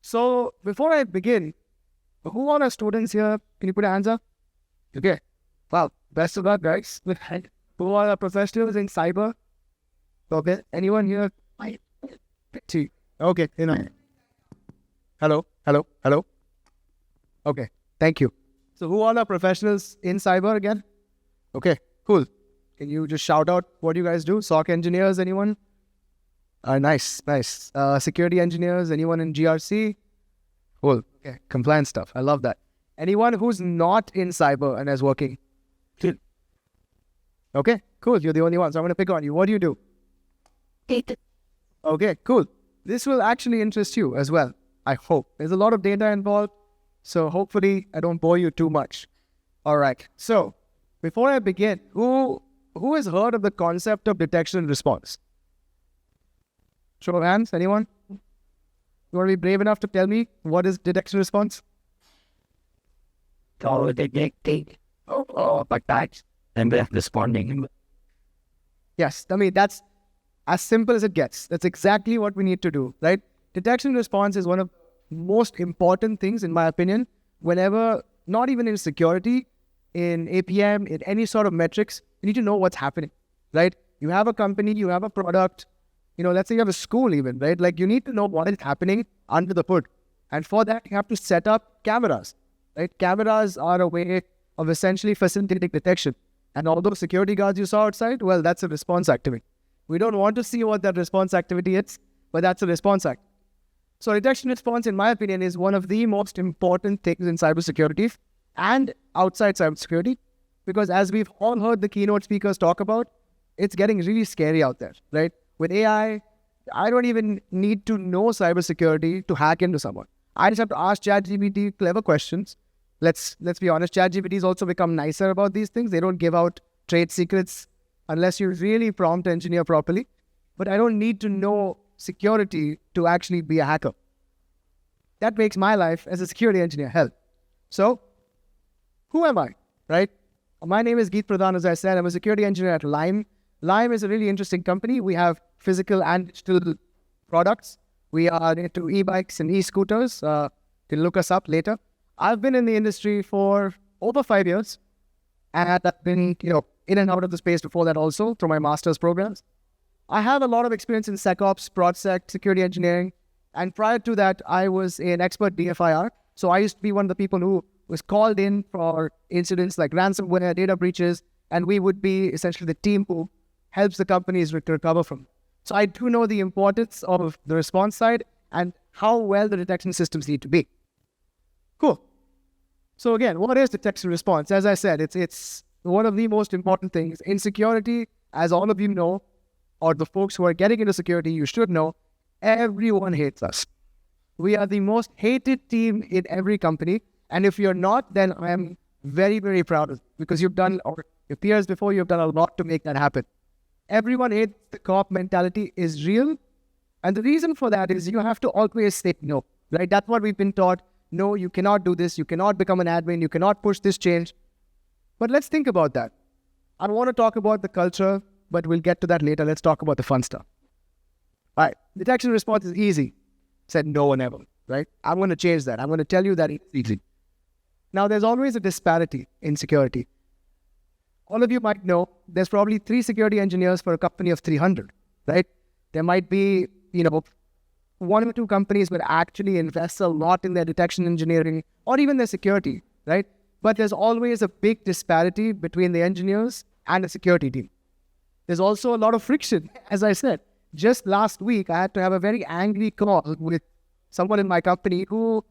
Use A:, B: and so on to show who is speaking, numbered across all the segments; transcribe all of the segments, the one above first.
A: So before I begin, who are our students here? Can you put your hands up? Okay. Wow. Best of luck, guys. Who are our professionals in cyber? Okay. Anyone here? Okay. Hello. Okay. Thank you. So who are our professionals in cyber again? Okay. Cool. Can you just shout out what you guys do? SOC engineers, anyone? Nice. Security engineers, anyone in GRC? Cool. Okay. Compliance stuff. I love that. Anyone who's not in cyber and is working? Okay, cool. You're the only one. So I'm going to pick on you. What do you do?
B: Data.
A: Okay, cool. This will actually interest you as well. I hope. There's a lot of data involved. So hopefully I don't bore you too much. All right. So before I begin, who has heard of the concept of detection and response? Show of hands. Anyone? You want to be brave enough to tell me what is detection response?
B: So detecting attacks and then responding.
A: Yes, I mean, that's as simple as it gets. That's exactly what we need to do, right? Detection response is one of the most important things, in my opinion, whenever, not even in security, in APM, in any sort of metrics, you need to know what's happening, right? You have a company, you have a product, let's say you have a school even, right? Like you need to know what is happening under the hood. And for that, you have to set up cameras, right? Cameras are a way of essentially facilitating detection. And all those security guards you saw outside, well, that's a response activity. We don't want to see what that response activity is, but that's a response act. So detection response, in my opinion, is one of the most important things in cybersecurity and outside cybersecurity, because as we've all heard the keynote speakers talk about, it's getting really scary out there, right? With AI, I don't even need to know cybersecurity to hack into someone. I just have to ask ChatGPT clever questions. Let's be honest, ChatGPT has also become nicer about these things. They don't give out trade secrets unless you really prompt engineer properly. But I don't need to know security to actually be a hacker. That makes my life as a security engineer hell. So, who am I, right? My name is Geet Pradhan, as I said. I'm a security engineer at Lime. Lime is a really interesting company. We have physical and digital products. We are into e-bikes and e-scooters. You can look us up later. I've been in the industry for over 5 years, and I've been, in and out of the space before that also through my master's programs. I have a lot of experience in SecOps, ProdSec, security engineering, and prior to that, I was an expert DFIR. So I used to be one of the people who was called in for incidents like ransomware, data breaches, and we would be essentially the team who helps the companies to recover from. So I do know the importance of the response side and how well the detection systems need to be. Cool. So again, what is detection response? As I said, it's one of the most important things. In security, as all of you know, or the folks who are getting into security, you should know, everyone hates us. We are the most hated team in every company. And if you're not, then I am very, very proud of you, because you've done, or your peers before you have done a lot to make that happen. Everyone hates the co-op mentality is real. And the reason for that is you have to always say no, right? That's what we've been taught. No, you cannot do this. You cannot become an admin. You cannot push this change. But let's think about that. I want to talk about the culture, but we'll get to that later. Let's talk about the fun stuff. All right. Detection response is easy. Said no one ever, right? I'm going to change that. I'm going to tell you that it's easy. Now, there's always a disparity in security. All of you might know there's probably 3 security engineers for a company of 300, right? There might be, 1 or 2 companies will actually invest a lot in their detection engineering or even their security, right? But there's always a big disparity between the engineers and the security team. There's also a lot of friction. As I said, just last week, I had to have a very angry call with someone in my company who,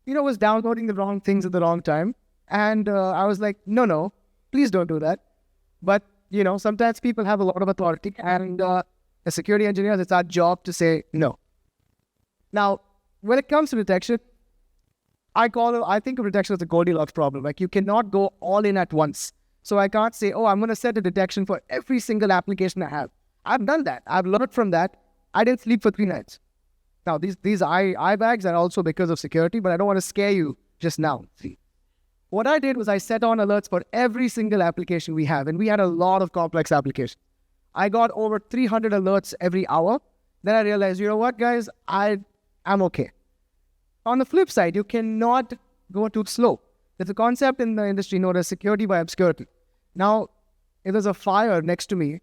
A: was downloading the wrong things at the wrong time. And I was like, no, please don't do that. But, sometimes people have a lot of authority, and as security engineers, it's our job to say no. Now, when it comes to detection, I think of detection as a Goldilocks problem. Like, you cannot go all in at once. So I can't say, I'm going to set a detection for every single application I have. I've done that. I've learned from that. I didn't sleep for 3 nights. Now, these eye bags are also because of security, but I don't want to scare you just now. See, what I did was I set on alerts for every single application we have, and we had a lot of complex applications. I got over 300 alerts every hour. Then I realized, you know what, guys, I'm okay. On the flip side, you cannot go too slow. There's a concept in the industry known as security by obscurity. Now, if there's a fire next to me,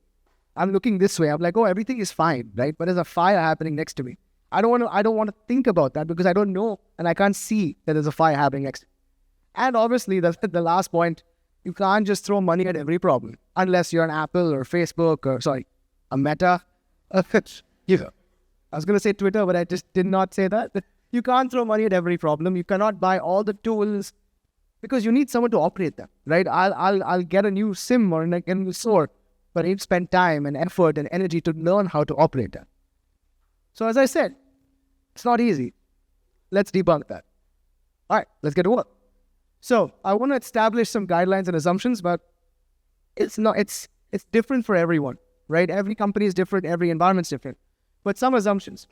A: I'm looking this way. I'm like, oh, everything is fine, right? But there's a fire happening next to me. I don't want to think about that because I don't know and I can't see that there's a fire happening next to me. And obviously, that's the last point. You can't just throw money at every problem unless you're an Apple or Facebook or, a Meta. I was going to say Twitter, but I just did not say that. You can't throw money at every problem. You cannot buy all the tools because you need someone to operate them, right? I'll get a new SIM or a new SOAR, but I need to spend time and effort and energy to learn how to operate them. So as I said, it's not easy. Let's debunk that. All right, let's get to work. So I want to establish some guidelines and assumptions, but it's different for everyone, right? Every company is different, every environment is different. But some assumptions.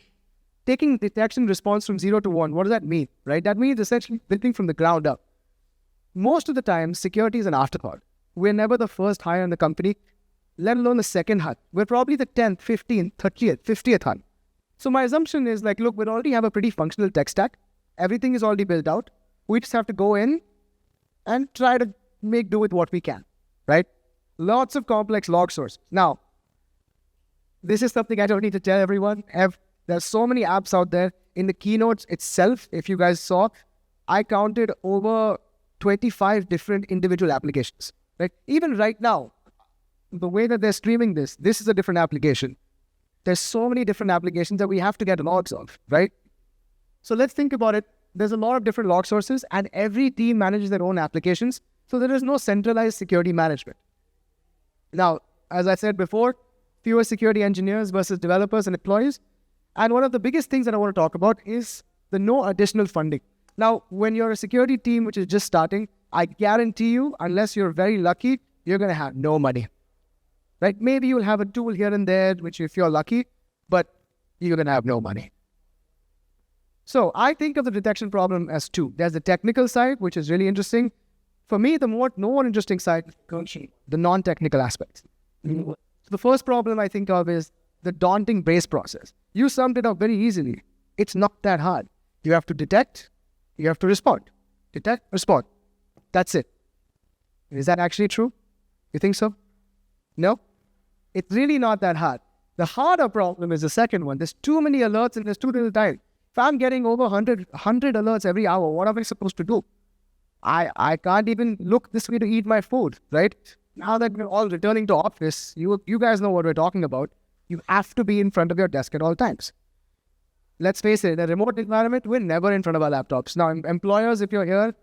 A: Taking detection response from 0 to 1, what does that mean, right? That means essentially building from the ground up. Most of the time, security is an afterthought. We're never the first hire in the company, let alone the second hire. We're probably the 10th, 15th, 30th, 50th hire. So my assumption is like, look, we already have a pretty functional tech stack. Everything is already built out. We just have to go in and try to make do with what we can, right? Lots of complex log sources. Now, this is something I don't need to tell everyone. There's so many apps out there. In the keynotes itself, if you guys saw, I counted over 25 different individual applications, right? Even right now, the way that they're streaming this is a different application. There's so many different applications that we have to get logs of, right? So let's think about it. There's a lot of different log sources and every team manages their own applications. So there is no centralized security management. Now, as I said before, fewer security engineers versus developers and employees. And one of the biggest things that I want to talk about is the no additional funding. Now, when you're a security team which is just starting, I guarantee you, unless you're very lucky, you're going to have no money, right? Maybe you'll have a tool here and there, which if you're lucky, but you're going to have no money. So I think of the detection problem as two. There's the technical side, which is really interesting. For me, the more interesting side, the non-technical aspects. So the first problem I think of is the daunting base process. You summed it up very easily. It's not that hard. You have to detect, you have to respond. Detect, respond. That's it. Is that actually true? You think so? No? It's really not that hard. The harder problem is the second one. There's too many alerts and there's too little time. If I'm getting over 100 alerts every hour, what am I supposed to do? I can't even look this way to eat my food, right? Now that we're all returning to office, you guys know what we're talking about. You have to be in front of your desk at all times. Let's face it, in a remote environment, we're never in front of our laptops. Now, employers, if you're here,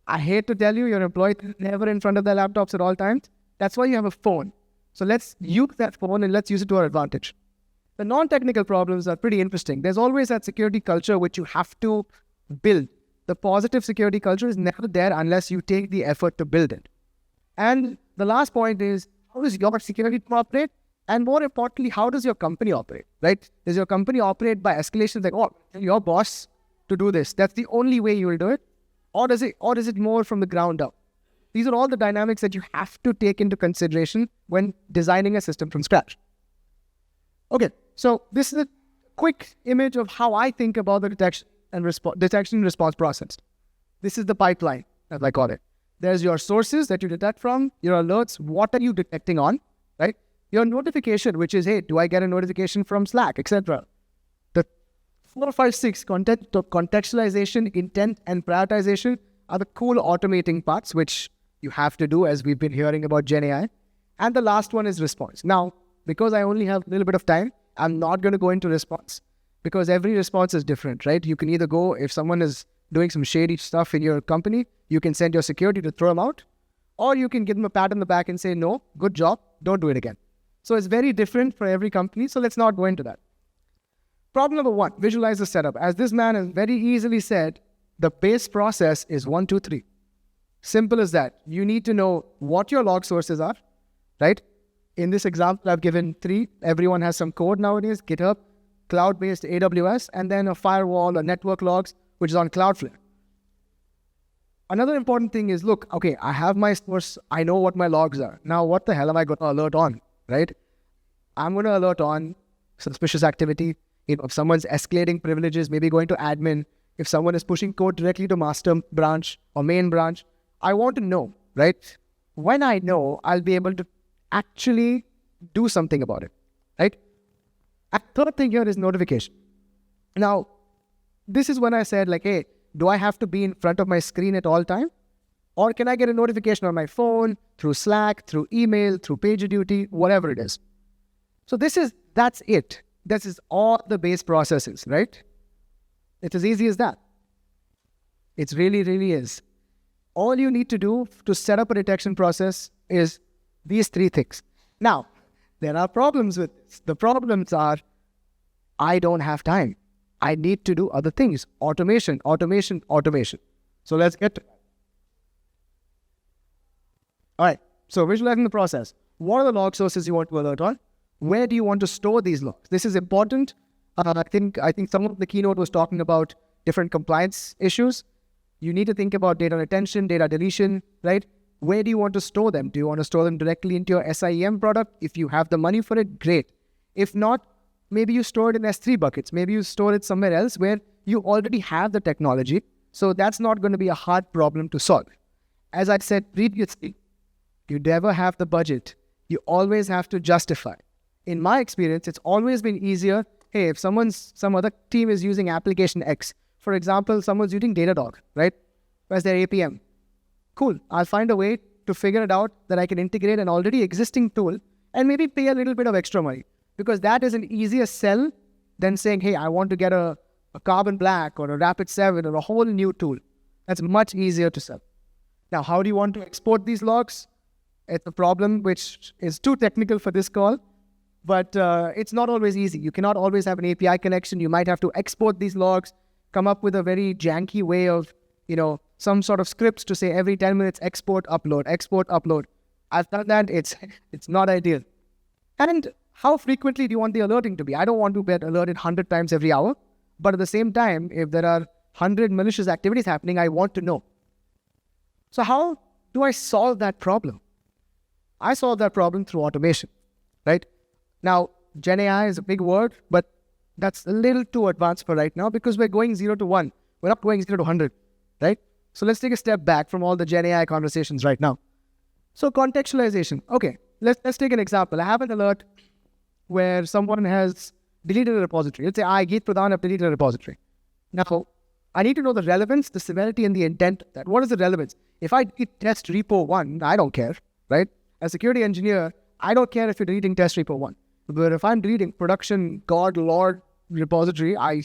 A: I hate to tell you, your employee is never in front of their laptops at all times. That's why you have a phone. So let's use that phone and let's use it to our advantage. The non-technical problems are pretty interesting. There's always that security culture which you have to build. The positive security culture is never there unless you take the effort to build it. And the last point is, how does your security team operate? And more importantly, how does your company operate, right? Does your company operate by escalations like, oh, tell your boss to do this? That's the only way you will do it? Or is it more from the ground up? These are all the dynamics that you have to take into consideration when designing a system from scratch. Okay, so this is a quick image of how I think about the detection and response process. This is the pipeline, as I call it. There's your sources that you detect from, your alerts, what are you detecting on, right? Your notification, which is, hey, do I get a notification from Slack, etc. The 4, 5, 6, contextualization, intent, and prioritization are the cool automating parts, which you have to do as we've been hearing about Gen AI. And the last one is response. Now, because I only have a little bit of time, I'm not going to go into response because every response is different, right? You can either go, if someone is doing some shady stuff in your company, you can send your security to throw them out, or you can give them a pat on the back and say, no, good job, don't do it again. So it's very different for every company, so let's not go into that. Problem number 1, visualize the setup. As this man has very easily said, the base process is 1, 2, 3. Simple as that. You need to know what your log sources are, right? In this example, I've given 3. Everyone has some code nowadays, GitHub, cloud-based AWS, and then a firewall or network logs, which is on Cloudflare. Another important thing is, look, okay, I have my source. I know what my logs are. Now, what the hell am I going to alert on, right? I'm going to alert on suspicious activity. If someone's escalating privileges, maybe going to admin, if someone is pushing code directly to master branch or main branch, I want to know, right? When I know, I'll be able to actually do something about it, right? And third thing here is notification. Now, this is when I said like, hey, do I have to be in front of my screen at all time? Or can I get a notification on my phone, through Slack, through email, through PagerDuty, whatever it is? So that's it. This is all the base processes, right? It's as easy as that. It really, really is. All you need to do to set up a detection process is these three things. Now, there are problems with this. The problems are, I don't have time. I need to do other things. Automation, automation, automation. So let's get to that. All right. So visualizing the process. What are the log sources you want to alert on? Where do you want to store these logs? This is important. I think some of the keynote was talking about different compliance issues. You need to think about data retention, data deletion, right? Where do you want to store them? Do you want to store them directly into your SIEM product? If you have the money for it, great. If not, maybe you store it in S3 buckets. Maybe you store it somewhere else where you already have the technology. So that's not going to be a hard problem to solve. As I said previously, you never have the budget. You always have to justify. In my experience, it's always been easier. Hey, if some other team is using application X, for example, someone's using Datadog, right? As their APM. Cool. I'll find a way to figure it out that I can integrate an already existing tool and maybe pay a little bit of extra money, because that is an easier sell than saying, hey, I want to get a Carbon Black or a Rapid7 or a whole new tool. That's much easier to sell. Now, how do you want to export these logs? It's a problem which is too technical for this call, but it's not always easy. You cannot always have an API connection. You might have to export these logs, come up with a very janky way of, some sort of scripts to say every 10 minutes, export, upload, export, upload. I've done that. It's not ideal. And how frequently do you want the alerting to be? I don't want to get alerted 100 times every hour, but at the same time, if there are 100 malicious activities happening, I want to know. So how do I solve that problem? I solve that problem through automation, right? Now, Gen AI is a big word, but that's a little too advanced for right now because we're going 0 to 1. We're not going 0 to 100, right? So let's take a step back from all the Gen AI conversations right now. So contextualization. Okay, let's take an example. I have an alert where someone has deleted a repository. Let's say I, Geet Pradhan, have deleted a repository. Now, I need to know the relevance, the severity, and the intent of that. What is the relevance? If I test repo 1, I don't care, right? As a security engineer, I don't care if you're deleting test repo 1. But if I'm deleting production, God, Lord repository, I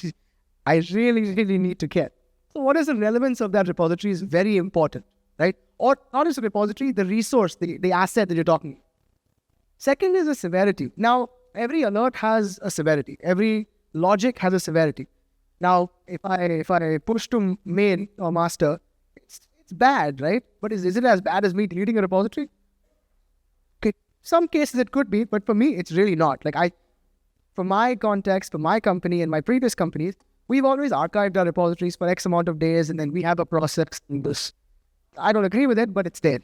A: really, really need to care. So what is the relevance of that repository is very important, right? Or not just a repository, the resource, the asset that you're talking about. Second is the severity. Now, every alert has a severity. Every logic has a severity. Now, if I push to main or master, it's bad, right? But is it as bad as me deleting a repository? Okay, some cases it could be, but for me, it's really not. For my context, for my company and my previous companies, we've always archived our repositories for X amount of days, and then we have a process in this. I don't agree with it, but it's there.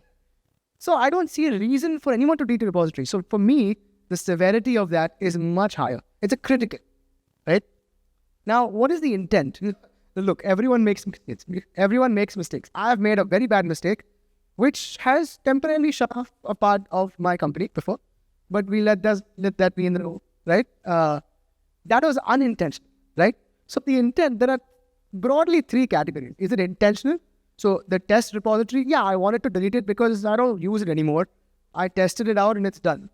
A: So I don't see a reason for anyone to delete a repository. So for me, the severity of that is much higher. It's a critical, right? Now, what is the intent? Look, everyone makes mistakes. Everyone makes mistakes. I have made a very bad mistake, which has temporarily shut off a part of my company before, but we let that be in the know, right? That was unintentional, right? So the intent, there are broadly 3 categories. Is it intentional? So the test repository, yeah, I wanted to delete it because I don't use it anymore. I tested it out and it's done.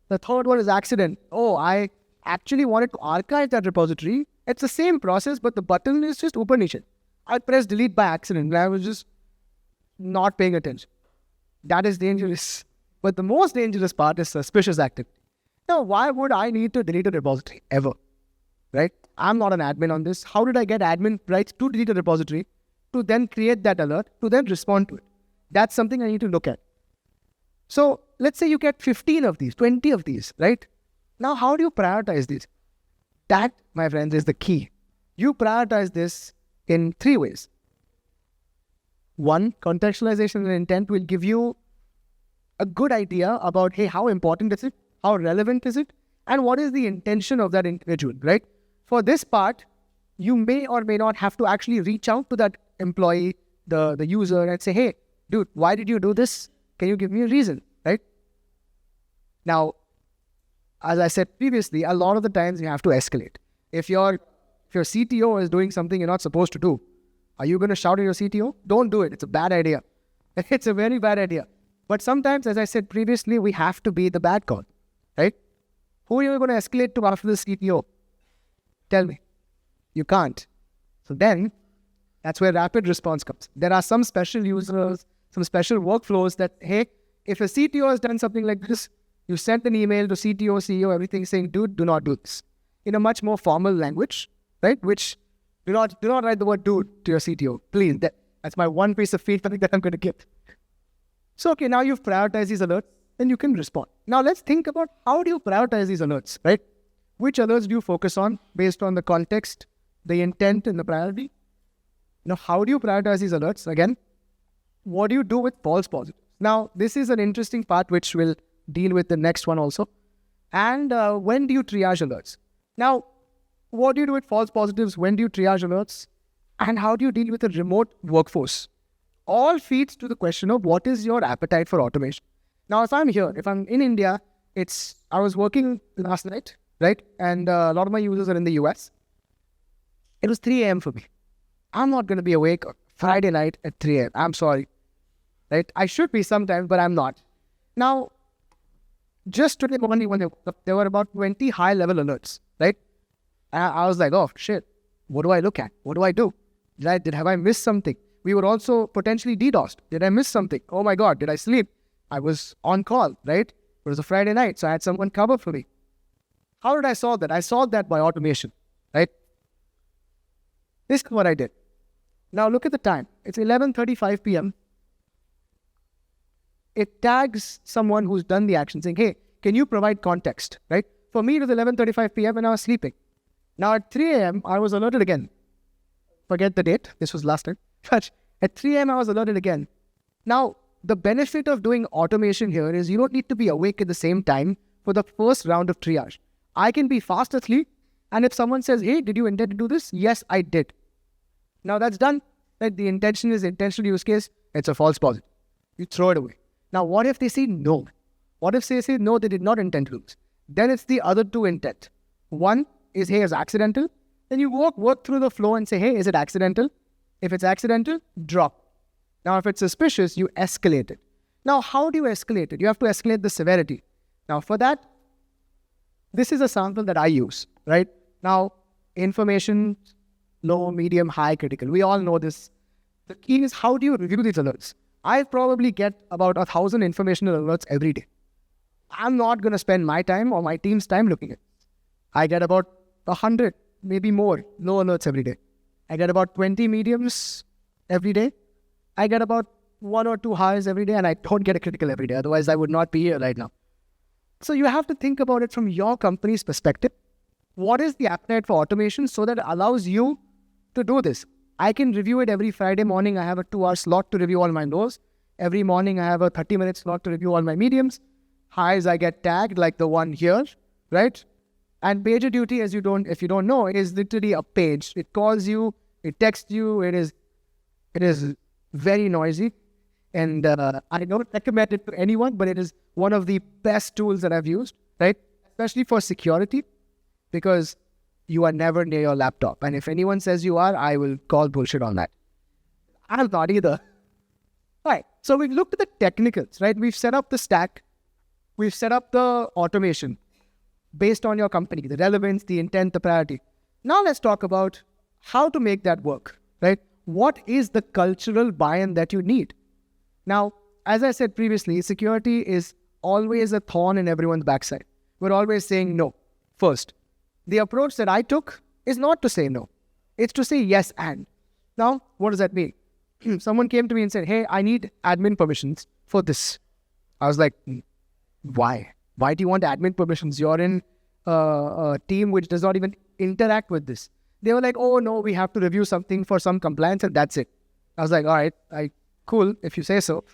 A: The third one is accident. Oh, I actually wanted to archive that repository. It's the same process, but the button is just Upanishad. I pressed delete by accident and I was just not paying attention. That is dangerous. But the most dangerous part is suspicious activity. Now, why would I need to delete a repository ever? Right? I'm not an admin on this. How did I get admin rights to delete a repository, to then create that alert, to then respond to it? That's something I need to look at. So let's say you get 15 of these, 20 of these, right? Now, how do you prioritize these? That, my friends, is the key. You prioritize this in 3 ways. 1, contextualization and intent will give you a good idea about, hey, how important is it? How relevant is it? And what is the intention of that individual, right? For this part, you may or may not have to actually reach out to that employee, the user, and say, hey, dude, why did you do this? Can you give me a reason, right? Now, as I said previously, a lot of the times you have to escalate. If your CTO is doing something you're not supposed to do, are you going to shout at your CTO? Don't do it. It's a bad idea. It's a very bad idea. But sometimes, as I said previously, we have to be the bad cop, right? Who are you going to escalate to after the CTO? Tell me. You can't. So then, that's where rapid response comes. There are some special users, some special workflows that, hey, if a CTO has done something like this, you send an email to CTO, CEO, everything saying, dude, do not do this. In a much more formal language, right? Which, do not write the word dude to your CTO. Please, that's my one piece of feedback that I'm going to give. So, okay, now you've prioritized these alerts, then you can respond. Now, let's think about how do you prioritize these alerts, right? Which alerts do you focus on based on the context, the intent, and the priority? Now, how do you prioritize these alerts? Again, what do you do with false positives? Now, this is an interesting part which we'll deal with the next one also. And when do you triage alerts? Now, what do you do with false positives? When do you triage alerts? And how do you deal with a remote workforce? All feeds to the question of what is your appetite for automation. Now, if I'm here, if I'm in India, I was working last night, right? And a lot of my users are in the US. It was 3 a.m. for me. I'm not going to be awake Friday night at 3 a.m. I'm sorry, right? I should be sometimes, but I'm not. Now, just today morning when there were about 20 high-level alerts, right? I was like, oh, shit, what do I look at? What do I do? Have I missed something? We were also potentially DDoSed. Did I miss something? Oh my God, did I sleep? I was on call, right? It was a Friday night, so I had someone cover for me. How did I solve that? I solved that by automation, right? This is what I did. Now look at the time. It's 11:35 p.m. It tags someone who's done the action saying, hey, can you provide context, right? For me, it was 11:35 p.m. and I was sleeping. Now at 3 a.m., I was alerted again. Forget the date. This was last time. But at 3 a.m., I was alerted again. Now, the benefit of doing automation here is you don't need to be awake at the same time for the first round of triage. I can be fast asleep, and if someone says, hey, did you intend to do this? Yes, I did. Now that's done. Right? The intention is intentional use case. It's a false positive. You throw it away. Now, what if they say no? What if they say no, they did not intend to do this? Then it's the other two intent. One is, hey, it's accidental. Then you work through the flow and say, hey, is it accidental? If it's accidental, drop. Now, if it's suspicious, you escalate it. Now, how do you escalate it? You have to escalate the severity. Now, for that, this is a sample that I use, right? Now, information, low, medium, high, critical. We all know this. The key is how do you review these alerts? I probably get about 1,000 informational alerts every day. I'm not going to spend my time or my team's time looking at it. I get about 100, maybe more, low alerts every day. I get about 20 mediums every day. I get about 1 or 2 highs every day, and I don't get a critical every day. Otherwise, I would not be here right now. So you have to think about it from your company's perspective. What is the appetite for automation so that it allows you to do this? I can review it every Friday morning. I have a 2-hour slot to review all my lows. Every morning, I have a 30-minute slot to review all my mediums. Highs, I get tagged like the one here, right? And PagerDuty, if you don't know, is literally a page. It calls you, it texts you, it is very noisy. And I don't recommend it to anyone, but it is one of the best tools that I've used, right? Especially for security, because you are never near your laptop. And if anyone says you are, I will call bullshit on that. I'm not either. All right, so we've looked at the technicals, right? We've set up the stack. We've set up the automation based on your company, the relevance, the intent, the priority. Now let's talk about how to make that work, right? What is the cultural buy-in that you need? Now, as I said previously, security is always a thorn in everyone's backside. We're always saying no first. The approach that I took is not to say no. It's to say yes and. Now, what does that mean? Someone came to me and said, hey, I need admin permissions for this. I was like, why? Why do you want admin permissions? You're in a team which does not even interact with this. They were like, oh no, we have to review something for some compliance and that's it. I was like, all right, cool, if you say so.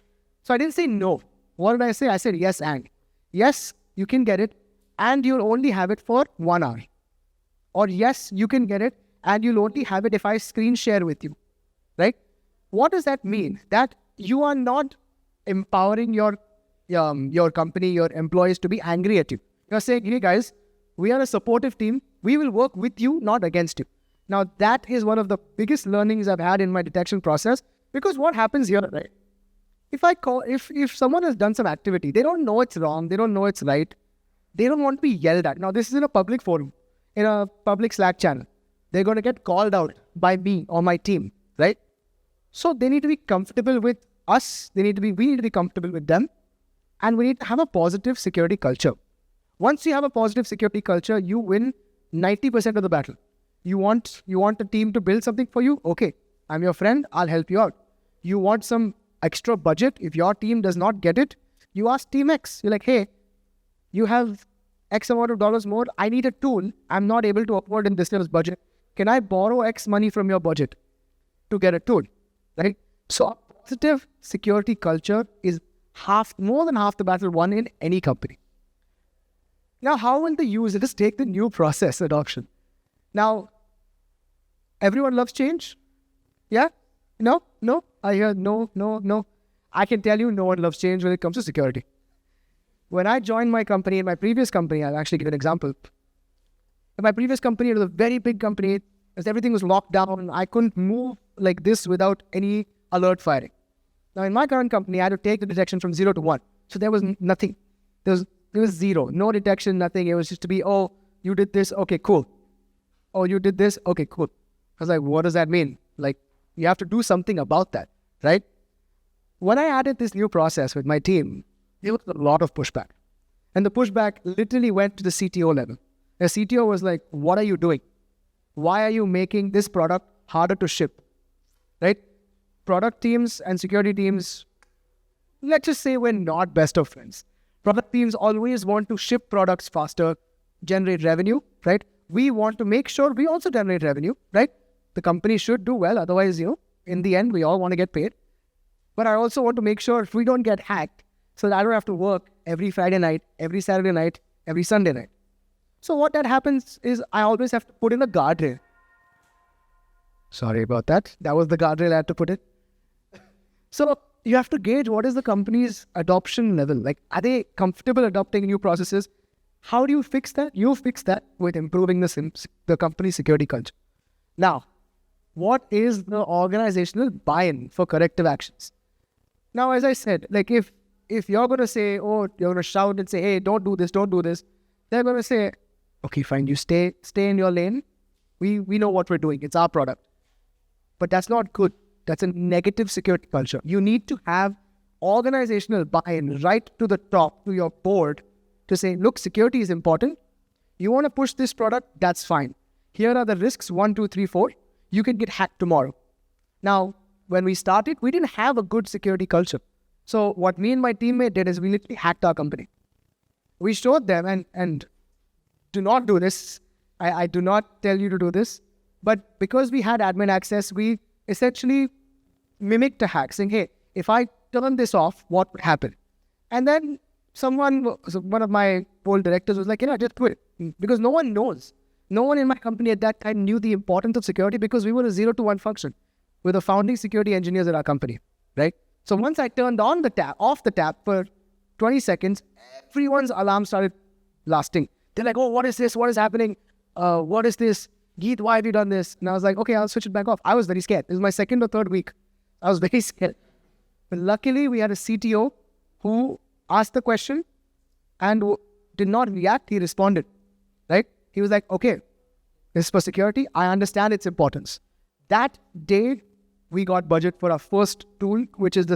A: So I didn't say no. What did I say? I said yes and. Yes, you can get it and you'll only have it for 1 hour. Or yes, you can get it and you'll only have it if I screen share with you, right? What does that mean? That you are not empowering your company, your employees to be angry at you. You're saying, hey guys, we are a supportive team. We will work with you, not against you. Now, that is one of the biggest learnings I've had in my detection process, because what happens here, right? If someone has done some activity, they don't know it's wrong, they don't know it's right, they don't want to be yelled at. Now, this is in a public forum, in a public Slack channel. They're going to get called out by me or my team, right? So they need to be comfortable with us. We need to be comfortable with them. And we need to have a positive security culture. Once you have a positive security culture, you win 90% of the battle. You want the team to build something for you? Okay, I'm your friend. I'll help you out. You want some extra budget? If your team does not get it, you ask Team X. You're like, hey, you have X amount of dollars more. I need a tool. I'm not able to afford in this year's budget. Can I borrow X money from your budget to get a tool? Right? So a positive security culture is more than half the battle won in any company. Now, how will the users take the new process adoption? Now, everyone loves change. Yeah? No? I hear no. I can tell you no one loves change when it comes to security. When I joined my company, in my previous company, I'll actually give an example. In my previous company, it was a very big company. As everything was locked down, I couldn't move like this without any alert firing. Now, in my current company, I had to take the detection from 0 to 1. So there was nothing. There was zero. No detection, nothing. It was just to be, oh, you did this. Okay, cool. Oh, you did this. Okay, cool. I was like, what does that mean? Like, you have to do something about that, right? When I added this new process with my team, there was a lot of pushback. And the pushback literally went to the CTO level. The CTO was like, what are you doing? Why are you making this product harder to ship? Right? Product teams and security teams, let's just say we're not best of friends. Product teams always want to ship products faster, generate revenue, right? We want to make sure we also generate revenue, right? The company should do well. Otherwise, in the end, we all want to get paid. But I also want to make sure we don't get hacked so that I don't have to work every Friday night, every Saturday night, every Sunday night. So what that happens is I always have to put in a guardrail. Sorry about that. That was the guardrail I had to put in. So you have to gauge what is the company's adoption level. Like, are they comfortable adopting new processes? How do you fix that? You fix that with improving the company's security culture. Now, what is the organizational buy-in for corrective actions? Now, as I said, like if you're going to say, oh, you're going to shout and say, hey, don't do this, they're going to say, okay, fine, you stay in your lane. We know what we're doing. It's our product. But that's not good. That's a negative security culture. You need to have organizational buy-in right to the top, to your board, to say, look, security is important. You want to push this product? That's fine. Here are the risks, 1, 2, 3, 4. You can get hacked tomorrow. Now, when we started, we didn't have a good security culture. So what me and my teammate did is we literally hacked our company. We showed them, and do not do this. I do not tell you to do this. But because we had admin access, we essentially mimicked a hack, saying, hey, if I turn this off, what would happen? And then one of my old directors was like, just quit. Because no one knows. No one in my company at that time knew the importance of security because we were a 0 to 1 function. We're the founding security engineers at our company, right? So once I turned off the tap for 20 seconds, everyone's alarm started blasting. They're like, oh, what is this? What is happening? What is this? Geet, why have you done this? And I was like, okay, I'll switch it back off. I was very scared. This is my second or third week. I was very scared. But luckily, we had a CTO who asked the question and did not react. He responded, right? He was like, okay, this is for security. I understand its importance. That day, we got budget for our first tool, which is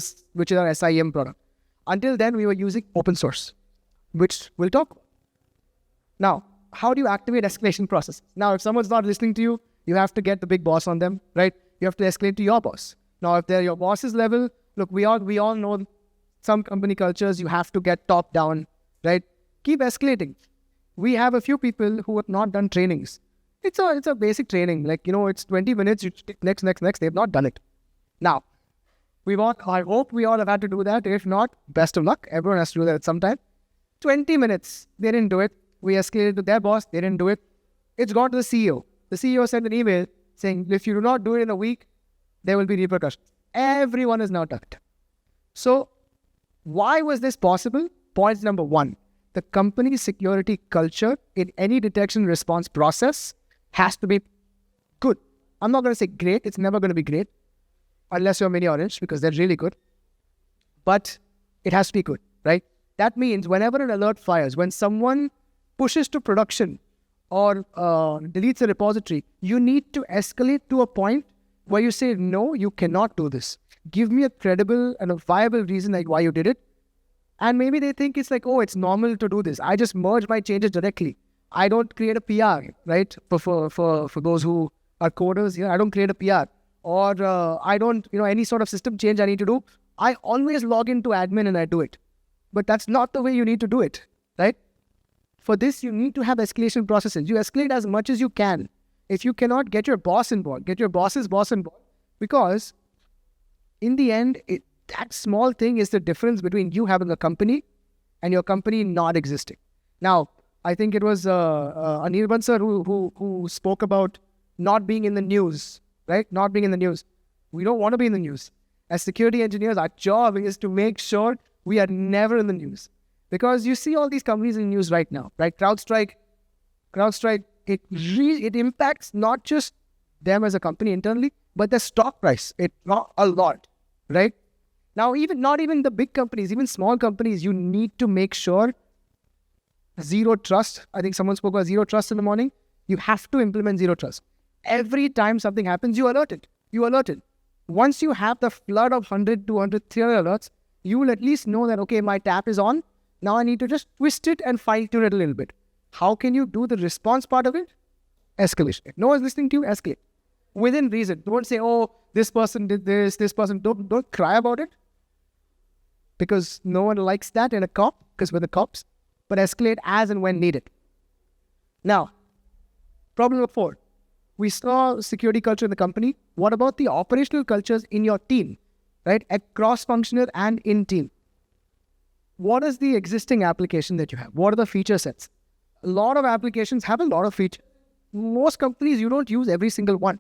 A: our SIEM product. Until then, we were using open source, which we'll talk about. Now, how do you activate escalation process? Now, if someone's not listening to you, you have to get the big boss on them, right? You have to escalate to your boss. Now, if they're your boss's level, look, we all know some company cultures, you have to get top down, right? Keep escalating. We have a few people who have not done trainings. It's a basic training. Like, it's 20 minutes, you take next. They've not done it. Now, I hope we all have had to do that. If not, best of luck. Everyone has to do that at some time. 20 minutes, they didn't do it. We escalated to their boss. They didn't do it. It's gone to the CEO. The CEO sent an email saying, if you do not do it in a week, there will be repercussions. Everyone is now done it. So why was this possible? Point number one, the company's security culture in any detection response process has to be good. I'm not going to say great. It's never going to be great unless you're miniOrange, because they're really good. But it has to be good, right? That means whenever an alert fires, when someone pushes to production or deletes a repository, you need to escalate to a point where you say, no, you cannot do this. Give me a credible and a viable reason like why you did it. And maybe they think it's like, oh, it's normal to do this. I just merge my changes directly. I don't create a PR, right? For those who are coders here, I don't create a PR. Or I don't, any sort of system change I need to do. I always log into admin and I do it. But that's not the way you need to do it, right? For this, you need to have escalation processes. You escalate as much as you can. If you cannot, get your boss involved, get your boss's boss involved. Because in the end, that small thing is the difference between you having a company and your company not existing. Now, I think it was Anirban sir who spoke about not being in the news, right? Not being in the news. We don't want to be in the news. As security engineers, our job is to make sure we are never in the news. Because you see all these companies in the news right now, right? CrowdStrike, it impacts not just them as a company internally, but their stock price. It not a lot, right? Now, not even the big companies, even small companies, you need to make sure zero trust. I think someone spoke about zero trust in the morning. You have to implement zero trust. Every time something happens, you alert it. Once you have the flood of 100, 200, 300 alerts, you will at least know that, okay, my tap is on. Now I need to just twist it and fine tune it a little bit. How can you do the response part of it? Escalation. If no one's listening to you, escalate. Within reason. Don't say, oh, this person did this person. Don't cry about it. Because no one likes that in a cop, because we're the cops. But escalate as and when needed. Now, problem number 4. We saw security culture in the company. What about the operational cultures in your team, right? At cross-functional and in team. What is the existing application that you have? What are the feature sets? A lot of applications have a lot of features. Most companies, you don't use every single one.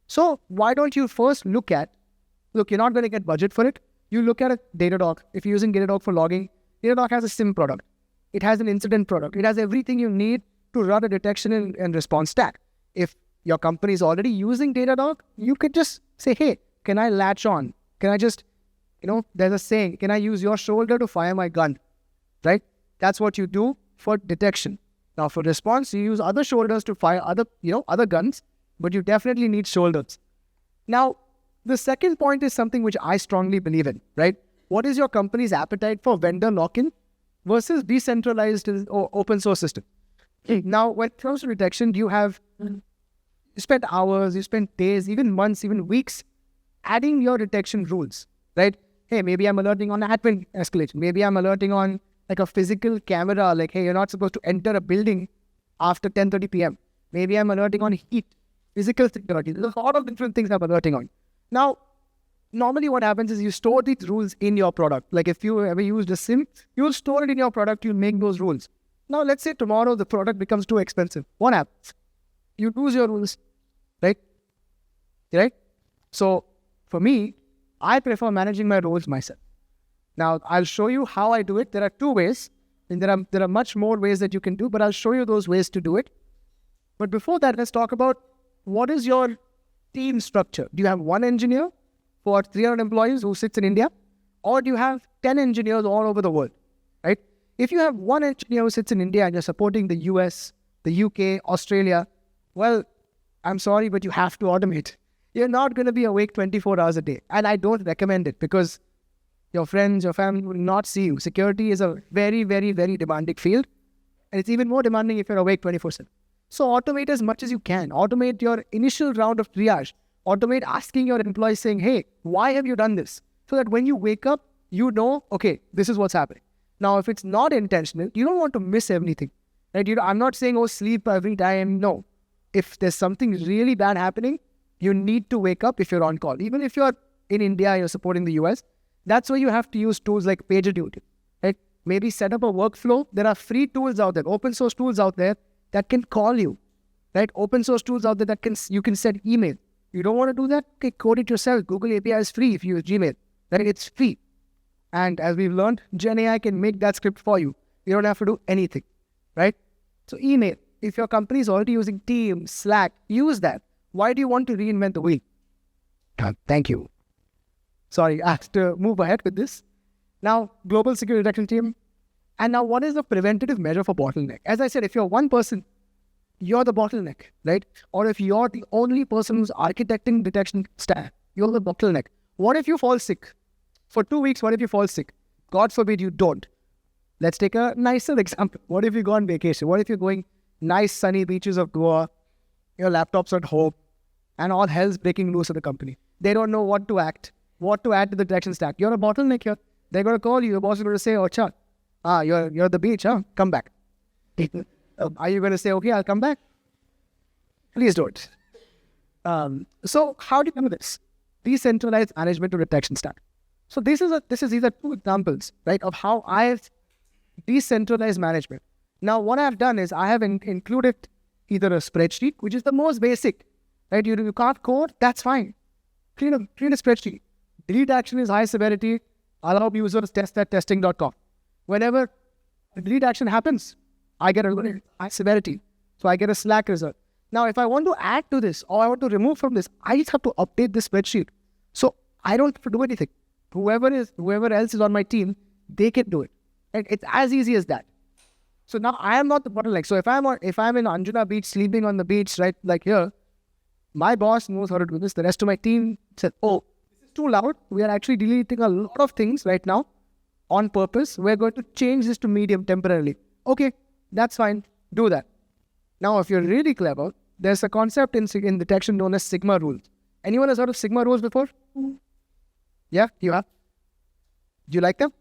A: So why don't you first look, you're not going to get budget for it. You look at a Datadog. If you're using Datadog for logging, Datadog has a SIM product. It has an incident product. It has everything you need to run a detection and response stack. If your company is already using Datadog, you could just say, hey, can I latch on? Can I just, there's a saying, can I use your shoulder to fire my gun, right? That's what you do for detection. Now for response, you use other shoulders to fire other guns, but you definitely need shoulders. Now, the second point is something which I strongly believe in, right? What is your company's appetite for vendor lock-in versus decentralized or open source system? Now, when it comes to detection, you spend hours, you spend days, even months, even weeks adding your detection rules, right? Hey, maybe I'm alerting on admin escalation. Maybe I'm alerting on like a physical camera, like, hey, you're not supposed to enter a building after 10:30 p.m. Maybe I'm alerting on heat, physical security. There's a lot of different things I'm alerting on. Now, normally what happens is you store these rules in your product. Like if you ever used a SIM, you'll store it in your product, you'll make those rules. Now, let's say tomorrow the product becomes too expensive. What happens? You lose your rules, right? Right? So, for me, I prefer managing my roles myself. Now, I'll show you how I do it. There are 2 ways, and there are much more ways that you can do, but I'll show you those ways to do it. But before that, let's talk about what is your team structure. Do you have 1 engineer for 300 employees who sits in India? Or do you have 10 engineers all over the world, right? If you have 1 engineer who sits in India and you're supporting the US, the UK, Australia, well, I'm sorry, but you have to automate. You're not going to be awake 24 hours a day. And I don't recommend it because your friends, your family will not see you. Security is a very, very, very demanding field. And it's even more demanding if you're awake 24/7. So automate as much as you can. Automate your initial round of triage. Automate asking your employees saying, hey, why have you done this? So that when you wake up, you know, okay, this is what's happening. Now, if it's not intentional, you don't want to miss everything. Right? I'm not saying, oh, sleep every time. No. If there's something really bad happening, you need to wake up if you're on call. Even if you're in India, you're supporting the US, that's where you have to use tools like PagerDuty. Right? Maybe set up a workflow. There are free tools out there, open source tools out there that can call you. right? Open source tools out there that you can send email. You don't want to do that? Okay, code it yourself. Google API is free if you use Gmail. Right? It's free. And as we've learned, Gen AI can make that script for you. You don't have to do anything, right? So email. If your company is already using Teams, Slack, use that. Why do you want to reinvent the wheel? Thank you. Sorry, I have to move ahead with this. Now, global security detection team. And now what is the preventative measure for bottleneck? As I said, if you're one person, you're the bottleneck, right? Or if you're the only person who's architecting detection stack, you're the bottleneck. What if you fall sick? For 2 weeks, what if you fall sick? God forbid you don't. Let's take a nicer example. What if you go on vacation? What if you're going nice sunny beaches of Goa, your laptop's at home, and all hell's breaking loose at the company? They don't know what to add to the detection stack. You're a bottleneck here. They're going to call you. Your boss is going to say, oh, Chad, you're at the beach, huh? Come back. Are you going to say, okay, I'll come back? Please don't. So how do you do this? Decentralized management to detection stack. So these are two examples, right, of how I've decentralized management. Now, what I've done is I have included either a spreadsheet, which is the most basic, right? You can't code, that's fine. Create a spreadsheet. Delete action is high severity. Allow users test at testing.com. Whenever a delete action happens, I get a high severity. So I get a Slack result. Now, if I want to add to this or I want to remove from this, I just have to update this spreadsheet. So I don't have to do anything. Whoever else is on my team, they can do it. And it's as easy as that. So now I am not the bottleneck. So if I'm in Anjuna Beach, sleeping on the beach, right, like here, my boss knows how to do this. The rest of my team said, oh, this is too loud. We are actually deleting a lot of things right now on purpose. We're going to change this to medium temporarily. Okay, that's fine. Do that. Now, if you're really clever, there's a concept in detection known as Sigma rules. Anyone has heard of Sigma rules before? Yeah, you have? Do you like them?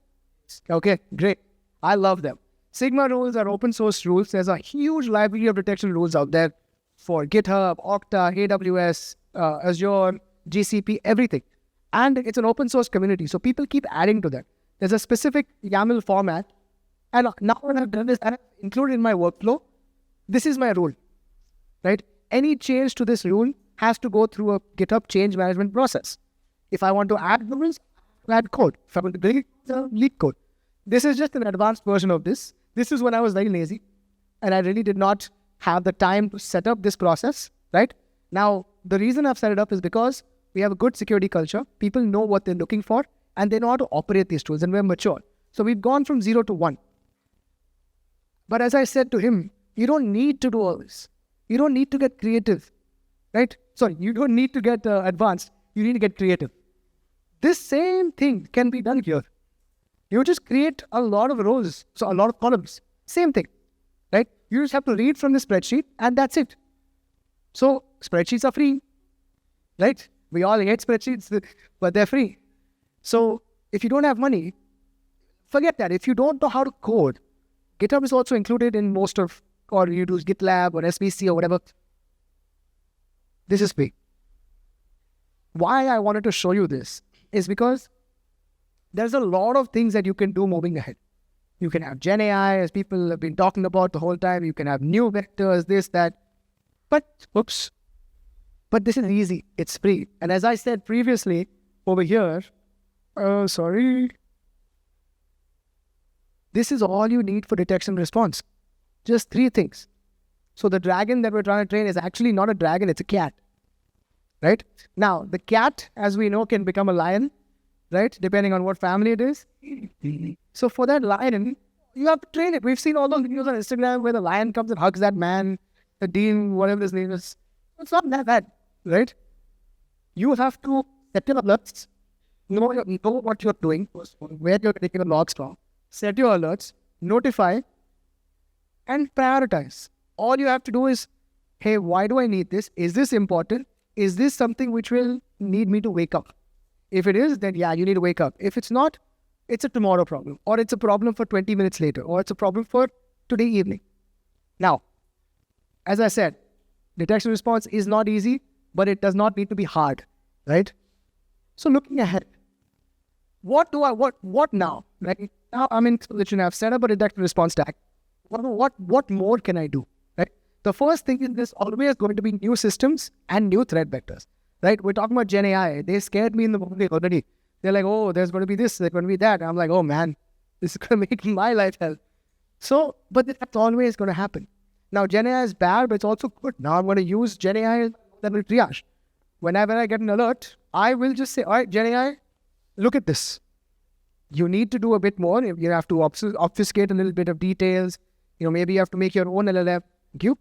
A: Okay, great. I love them. Sigma rules are open source rules. There's a huge library of detection rules out there for GitHub, Okta, AWS, Azure, GCP, everything. And it's an open source community. So people keep adding to that. There's a specific YAML format. And now what I've done is I've included in my workflow, this is my rule, right? Any change to this rule has to go through a GitHub change management process. If I want to add rules, add code. If I want to delete code. This is just an advanced version of this. This is when I was very lazy and I really did not have the time to set up this process, right? Now, the reason I've set it up is because we have a good security culture. People know what they're looking for and they know how to operate these tools and we're mature. So we've gone from 0 to 1. But as I said to him, you don't need to do all this. You don't need to get creative, right? Sorry, you don't need to get advanced. You need to get creative. This same thing can be done here. You just create a lot of rows, so a lot of columns. Same thing, right? You just have to read from the spreadsheet and that's it. So spreadsheets are free, right? We all hate spreadsheets, but they're free. So if you don't have money, forget that. If you don't know how to code, GitHub is also included in most of, or you use GitLab or SBC or whatever. This is free. Why I wanted to show you this is because there's a lot of things that you can do moving ahead. You can have Gen AI, as people have been talking about the whole time. You can have new vectors, this, that. But this is easy. It's free. And as I said previously, over here, this is all you need for detection response. Just 3 things. So the dragon that we're trying to train is actually not a dragon, it's a cat. Right? Now, the cat, as we know, can become a lion, right? Depending on what family it is. So for that lion, you have to train it. We've seen all those videos on Instagram where the lion comes and hugs that man, the dean, whatever his name is. It's not that bad, right? You have to set your alerts, know what you're doing, where you're taking the logs from, set your alerts, notify, and prioritize. All you have to do is, hey, why do I need this? Is this important? Is this something which will need me to wake up? If it is, then yeah, you need to wake up. If it's not, it's a tomorrow problem, or it's a problem for 20 minutes later, or it's a problem for today evening. Now, as I said, detection response is not easy, but it does not need to be hard, right? So looking ahead, what now? Right now, I'm in this position. I've set up a detection response stack. What more can I do? Right? The first thing is there's always going to be new systems and new threat vectors, right? We're talking about Gen AI. They scared me in the morning already. They're like, oh, there's going to be this, there's going to be that. I'm like, oh man, this is going to make my life hell. So, but that's always going to happen. Now, Gen AI is bad, but it's also good. Now I'm going to use Gen AI that will triage. Whenever I get an alert, I will just say, all right, Gen AI, look at this. You need to do a bit more. You have to obfuscate a little bit of details. Maybe you have to make your own LLM cube.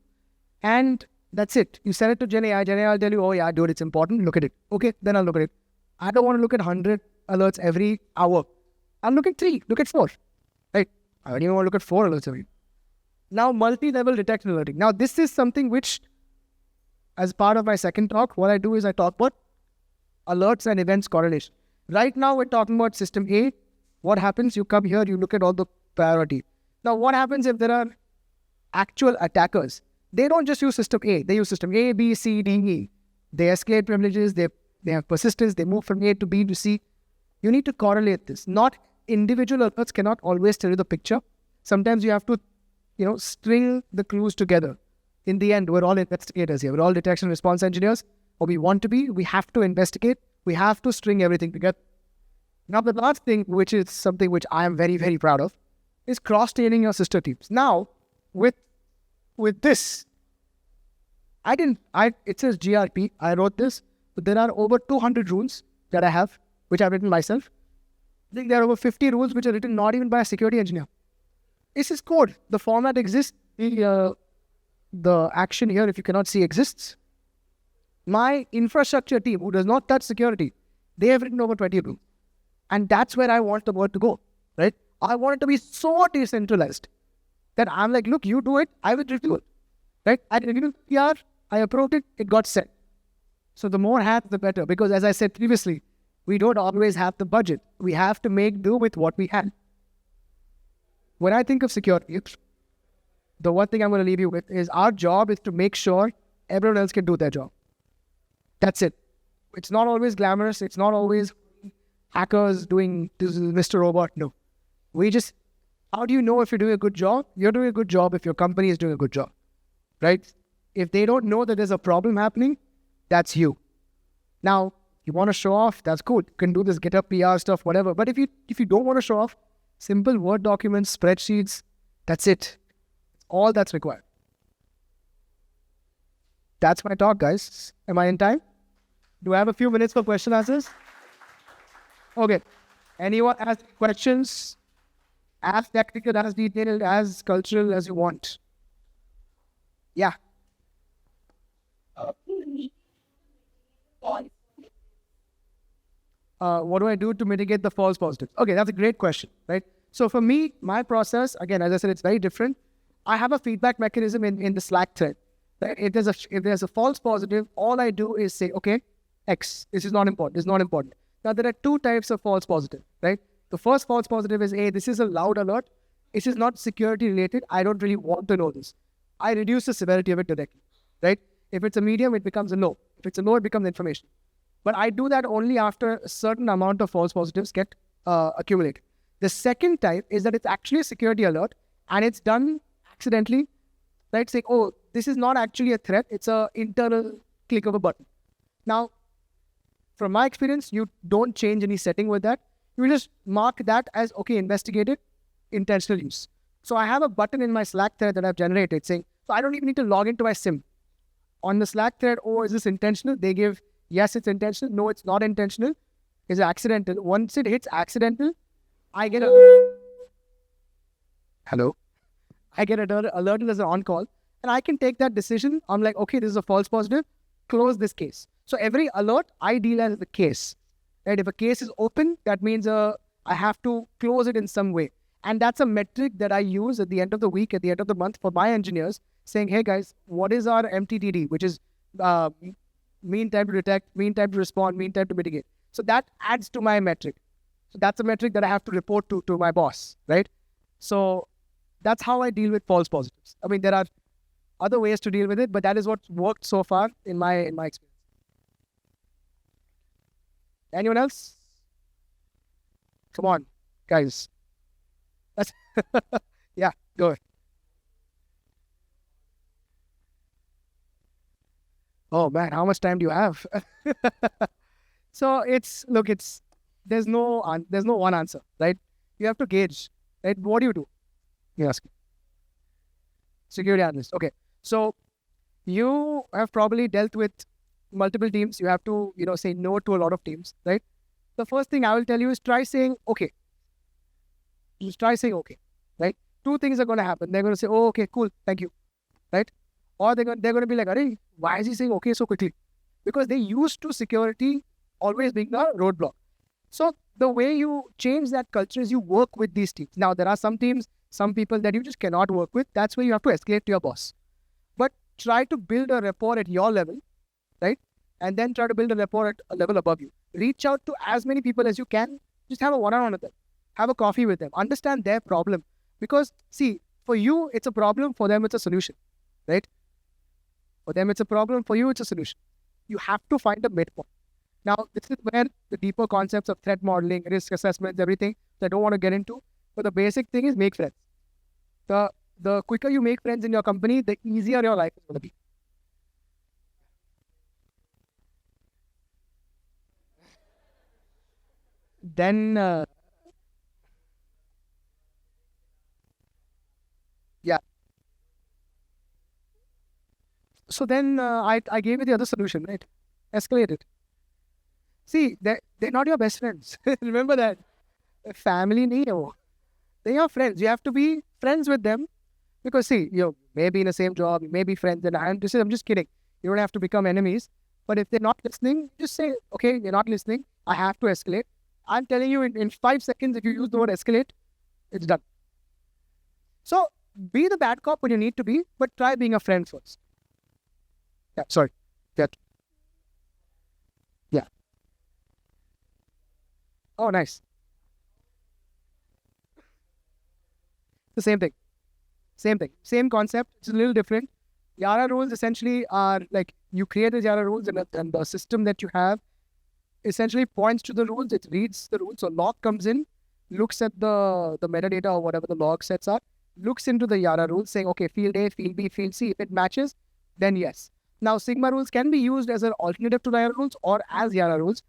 A: And that's it. You send it to Gen AI. Gen AI will tell you, oh yeah, dude, it's important. Look at it. Okay, then I'll look at it. I don't want to look at 100 alerts every hour. I'll look at 3, look at 4. Right? I don't even want to look at 4 alerts every. Now, multi-level detection alerting. Now, this is something which, as part of my second talk, what I do is I talk about alerts and events correlation. Right now, we're talking about system A. What happens? You come here, you look at all the priority. Now, what happens if there are actual attackers? They don't just use system A. They use system A, B, C, D, E. They escalate privileges. They have persistence. They move from A to B to C. You need to correlate this. Not individual alerts cannot always tell you the picture. Sometimes you have to, string the clues together. In the end, we're all investigators here. We're all detection response engineers, or we want to be. We have to investigate. We have to string everything together. Now, the last thing, which is something which I am very, very proud of, is cross-training your sister teams. Now, with this, it says GRP, I wrote this, but there are over 200 rules that I have, which I've written myself. I think there are over 50 rules which are written not even by a security engineer. This is code. The format exists. The action here, if you cannot see, exists. My infrastructure team, who does not touch security, they have written over 20 rules. And that's where I want the world to go, right? I want it to be so decentralized that I'm like, look, you do it, I will review it, right? I reviewed PR, I approved it, it got sent. So the more hats, the better. Because as I said previously, we don't always have the budget. We have to make do with what we have. When I think of security, the one thing I'm going to leave you with is our job is to make sure everyone else can do their job. That's it. It's not always glamorous. It's not always hackers doing this Mr. Robot. No. How do you know if you're doing a good job? You're doing a good job if your company is doing a good job, right? If they don't know that there's a problem happening, that's you. Now, you want to show off, that's cool. You can do this GitHub PR stuff, whatever. But if you don't want to show off, simple Word documents, spreadsheets, that's it. All that's required. That's my talk, guys. Am I in time? Do I have a few minutes for question answers? Okay. Anyone has questions? As technical, as detailed, as cultural as you want. Yeah. What do I do to mitigate the false positives? Okay, that's a great question, right? So for me, my process, again, as I said, it's very different. I have a feedback mechanism in the Slack thread. Right? If there's a false positive, all I do is say, okay, X, this is not important, this is not important. Now, there are 2 types of false positive, right? The first false positive is, this is a loud alert. This is not security related. I don't really want to know this. I reduce the severity of it directly, right? If it's a medium, it becomes a low. If it's a low, it becomes information. But I do that only after a certain amount of false positives get accumulated. The second type is that it's actually a security alert and it's done accidentally, right? Saying, oh, this is not actually a threat. It's an internal click of a button. Now, from my experience, you don't change any setting with that. You just mark that as, okay, investigated, intentional use. So I have a button in my Slack thread that I've generated saying, so I don't even need to log into my SIM. On the Slack thread, oh, is this intentional? They give, yes, it's intentional. No, it's not intentional. It's accidental. Once it hits accidental, I get a... Hello? I get alerted as an on-call. And I can take that decision. I'm like, okay, this is a false positive. Close this case. So every alert, I deal as the case. Right? If a case is open, that means I have to close it in some way. And that's a metric that I use at the end of the week, at the end of the month for my engineers, saying, hey guys, what is our MTTD, which is mean time to detect, mean time to respond, mean time to mitigate. So that adds to my metric. So that's a metric that I have to report to my boss, right? So that's how I deal with false positives. I mean, there are other ways to deal with it, but that is what's worked so far in my experience. Anyone else? Come on, guys. Yeah, go ahead. Oh man, how much time do you have? So there's no one answer, right? You have to gauge, right? What do you do? You ask. Security analyst. Okay. So you have probably dealt with multiple teams. You have to, say no to a lot of teams, right? The first thing I will tell you is try saying okay. Just try saying okay, right? Two things are going to happen. They're going to say, oh, okay, cool, thank you, right? Or they're going to be like, Arey, why is he saying okay so quickly? Because they used to security always being a roadblock. So the way you change that culture is you work with these teams. Now, there are some teams, some people that you just cannot work with. That's where you have to escalate to your boss. But try to build a rapport at your level, right? And then try to build a rapport at a level above you. Reach out to as many people as you can. Just have a one-on-one with them. Have a coffee with them. Understand their problem. Because, see, for you, it's a problem. For them, it's a solution, right? For them, it's a problem. For you, it's a solution. You have to find a midpoint. Now, this is where the deeper concepts of threat modeling, risk assessments, everything, that I don't want to get into. But the basic thing is make friends. The quicker you make friends in your company, the easier your life is going to be. Then, yeah. So then I gave you the other solution, right? Escalate it. See, they're not your best friends. Remember that. Family nahi hai wo. They are friends. You have to be friends with them because see, you may be in the same job, you may be friends, and I'm just kidding. You don't have to become enemies. But if they're not listening, just say, okay, you're not listening. I have to escalate. I'm telling you, in 5 seconds, if you use the word escalate, it's done. So be the bad cop when you need to be, but try being a friend first. Yeah, sorry. Yeah. Yeah. Oh, nice. The same thing. Same thing. Same concept. It's a little different. Yara rules essentially are like you create the Yara rules and the system that you have essentially points to the rules. It reads the rules. So log comes in, looks at the metadata or whatever the log sets are, looks into the Yara rules saying, okay, field A, field B, field C. If it matches, then yes. Now, Sigma rules can be used as an alternative to Yara rules or as Yara rules.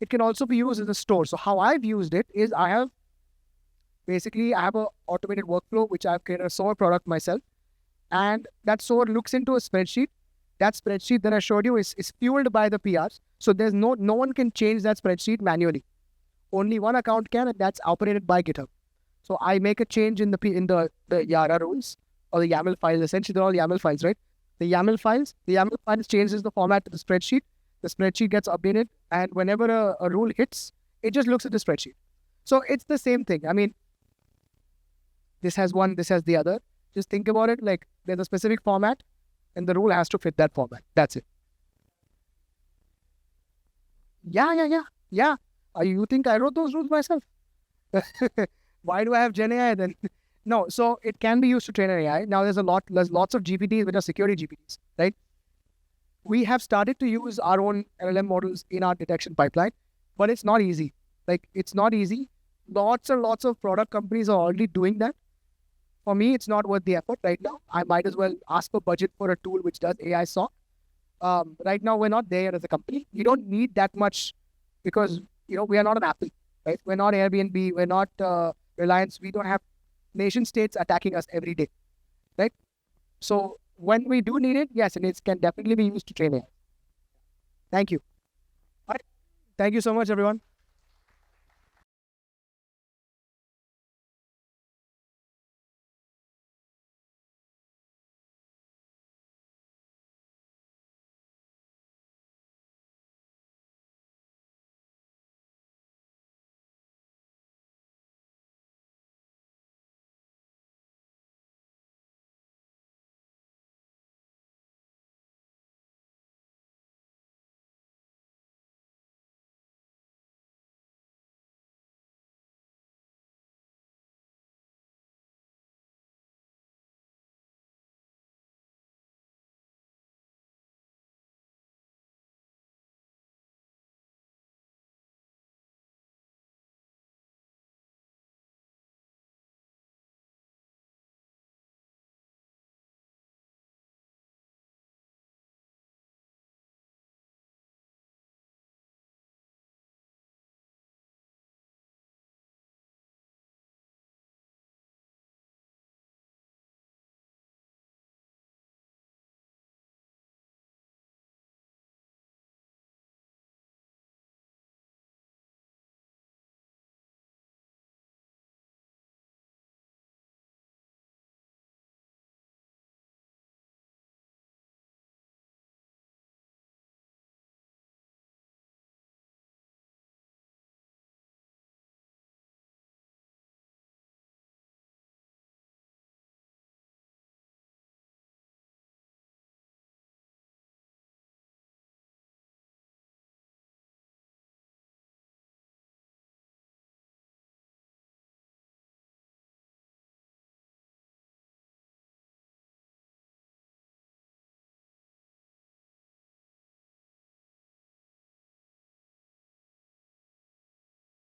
A: It can also be used as a store. So how I've used it is I have an automated workflow, which I've created a SOAR product myself. And that SOAR looks into a spreadsheet. That spreadsheet that I showed you is fueled by the PRs. So there's no one can change that spreadsheet manually. Only one account can, and that's operated by GitHub. So I make a change in the Yara rules or the YAML files. Essentially, they're all YAML files, right? The YAML files changes the format to the spreadsheet. The spreadsheet gets updated, and whenever a rule hits, it just looks at the spreadsheet. So it's the same thing. I mean, this has one, this has the other. Just think about it like there's a specific format, and the rule has to fit that format. That's it. Yeah. You think I wrote those rules myself? Why do I have Gen AI then? No, so it can be used to train an AI. Now there's lots of GPTs which are security GPTs, right? We have started to use our own LLM models in our detection pipeline, but it's not easy. Like it's not easy. Lots and lots of product companies are already doing that. For me, it's not worth the effort right now. I might as well ask for budget for a tool which does AI SOC. Right now, we're not there as a company. You don't need that much because, we are not an Apple, right? We're not Airbnb. We're not Reliance. We don't have nation states attacking us every day, right? So when we do need it, yes, and it can definitely be used to train AI. Thank you. All right. Thank you so much, everyone.